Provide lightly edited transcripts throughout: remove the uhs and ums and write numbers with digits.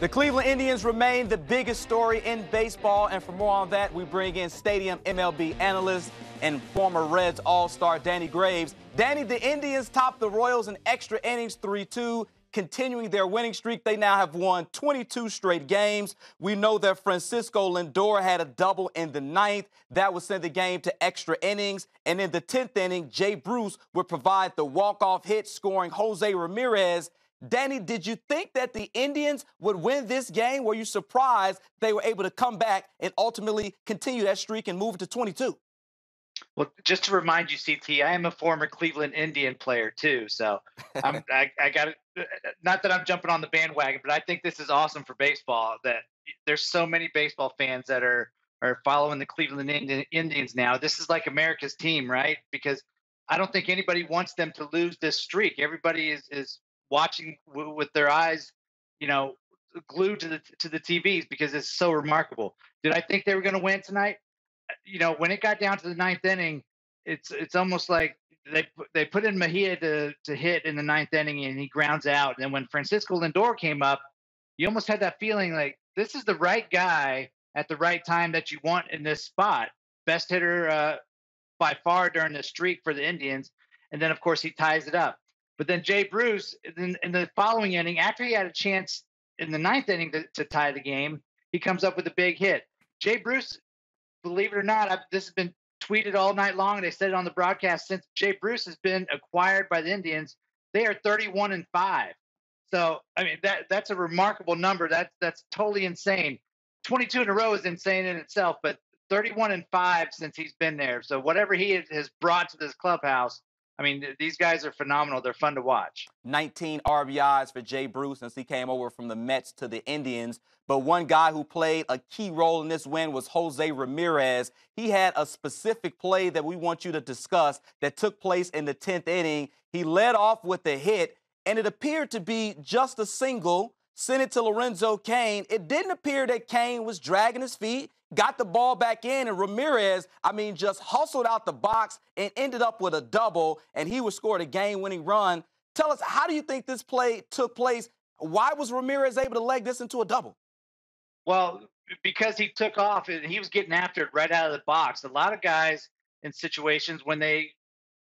The Cleveland Indians remain the biggest story in baseball, and for more on that, we bring in Stadium MLB analyst and former Reds All-Star Danny Graves. Danny, the Indians topped the Royals in extra innings 3-2, continuing their winning streak. They now have won 22 straight games. We know that Francisco Lindor had a double in the ninth. That would send the game to extra innings. And in the 10th inning, Jay Bruce would provide the walk-off hit, scoring Jose Ramirez. Danny, did you think that the Indians would win this game? Were you surprised they were able to come back and ultimately continue that streak and move it to 22? Well, just to remind you, CT, I am a former Cleveland Indian player too. So I got it. Not that I'm jumping on the bandwagon, but I think this is awesome for baseball that there's so many baseball fans that are following the Cleveland Indians now. This is like America's team, right? Because I don't think anybody wants them to lose this streak. Everybody is watching with their eyes, glued to the TVs because it's so remarkable. Did I think they were going to win tonight? When it got down to the ninth inning, it's almost like they put in Mejia to hit in the ninth inning and he grounds out. And then when Francisco Lindor came up, you almost had that feeling like this is the right guy at the right time that you want in this spot. Best hitter by far during the streak for the Indians. And then, of course, he ties it up. But then Jay Bruce, in the following inning, after he had a chance in the ninth inning to tie the game, he comes up with a big hit. Jay Bruce, believe it or not, this has been tweeted all night long, and they said it on the broadcast. Since Jay Bruce has been acquired by the Indians, they are 31-5. So, I mean, that's a remarkable number. That's totally insane. 22 in a row is insane in itself, but 31-5 since he's been there. So whatever he has brought to this clubhouse, I mean, these guys are phenomenal. They're fun to watch. 19 RBIs for Jay Bruce since he came over from the Mets to the Indians. But one guy who played a key role in this win was Jose Ramirez. He had a specific play that we want you to discuss that took place in the 10th inning. He led off with a hit, and it appeared to be just a single, sent it to Lorenzo Cain. It didn't appear that Cain was dragging his feet, got the ball back in, and Ramirez, just hustled out the box and ended up with a double, and he would score a game-winning run. Tell us, how do you think this play took place? Why was Ramirez able to leg this into a double? Well, because he took off and he was getting after it right out of the box. A lot of guys in situations when they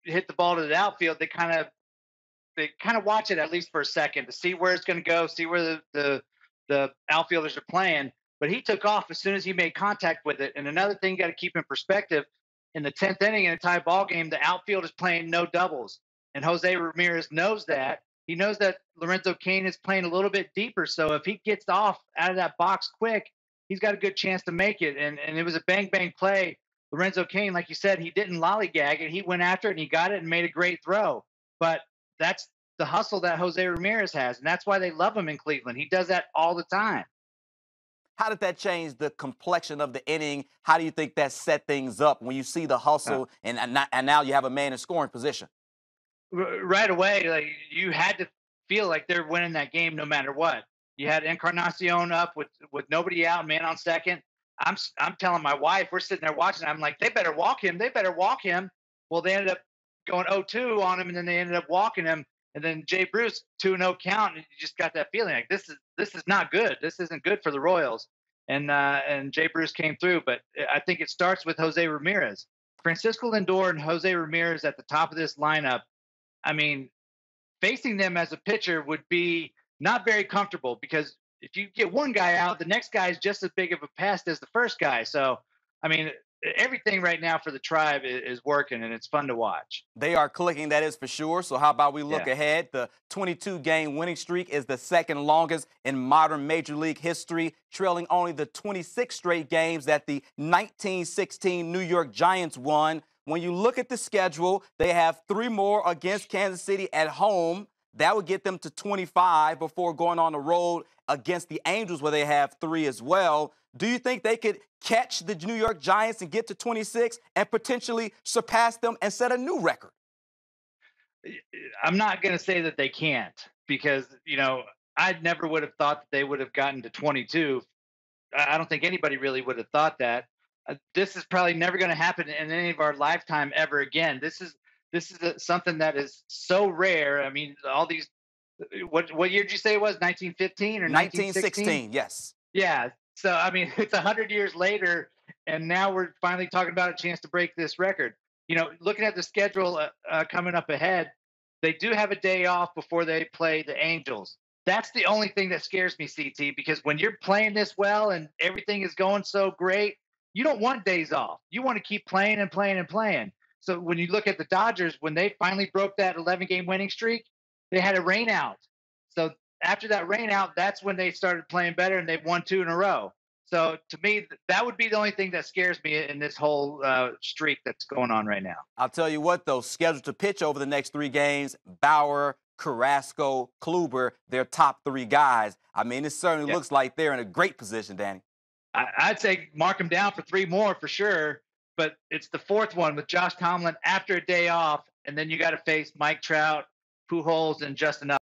hit the ball to the outfield, they kind of watch it at least for a second to see where it's going to go, see where the outfielders are playing. But he took off as soon as he made contact with it. And another thing you got to keep in perspective, in the 10th inning in a tie ball game, the outfield is playing no doubles. And Jose Ramirez knows that. He knows that Lorenzo Cain is playing a little bit deeper. So if he gets off out of that box quick, he's got a good chance to make it. And it was a bang-bang play. Lorenzo Cain, like you said, he didn't lollygag it. He went after it, and he got it and made a great throw. But that's the hustle that Jose Ramirez has, and that's why they love him in Cleveland. He does that all the time. How did that change the complexion of the inning? How do you think that set things up when you see the hustle and now you have a man in scoring position? Right away, like you had to feel like they're winning that game no matter what. You had Encarnacion up with nobody out, man on second. I'm telling my wife, we're sitting there watching. I'm like, they better walk him. They better walk him. Well, they ended up going 0-2 on him, and then they ended up walking him. And then Jay Bruce 2-0 count, and you just got that feeling like this is not good. This isn't good for the Royals. And Jay Bruce came through, but I think it starts with Jose Ramirez, Francisco Lindor, and Jose Ramirez at the top of this lineup. I mean, facing them as a pitcher would be not very comfortable because if you get one guy out, the next guy is just as big of a pest as the first guy. So, I mean, everything right now for the Tribe is working, and it's fun to watch. They are clicking, that is for sure. So how about we look ahead? The 22-game winning streak is the second longest in modern Major League history, trailing only the 26 straight games that the 1916 New York Giants won. When you look at the schedule, they have 3 more against Kansas City at home. That would get them to 25 before going on the road against the Angels, where they have 3 as well. Do you think they could catch the New York Giants and get to 26 and potentially surpass them and set a new record? I'm not going to say that they can't because, I never would have thought that they would have gotten to 22. I don't think anybody really would have thought that. This is probably never going to happen in any of our lifetime ever again. This is something that is so rare. I mean, all these What year did you say it was? 1915 or 1916? 1916, yes. Yeah. So I mean, it's 100 years later, and now we're finally talking about a chance to break this record. Looking at the schedule coming up ahead, they do have a day off before they play the Angels. That's the only thing that scares me, CT, because when you're playing this well and everything is going so great, you don't want days off. You want to keep playing and playing and playing. So when you look at the Dodgers, when they finally broke that 11-game winning streak, they had a rain out. So after that rain out, that's when they started playing better, and they've won 2 in a row. So to me, that would be the only thing that scares me in this whole streak that's going on right now. I'll tell you what, though, scheduled to pitch over the next 3 games, Bauer, Carrasco, Kluber, their top 3 guys. I mean, it certainly looks like they're in a great position, Danny. I'd say mark them down for 3 more for sure, but it's the 4th one with Josh Tomlin after a day off, and then you got to face Mike Trout, Pujols, and Justin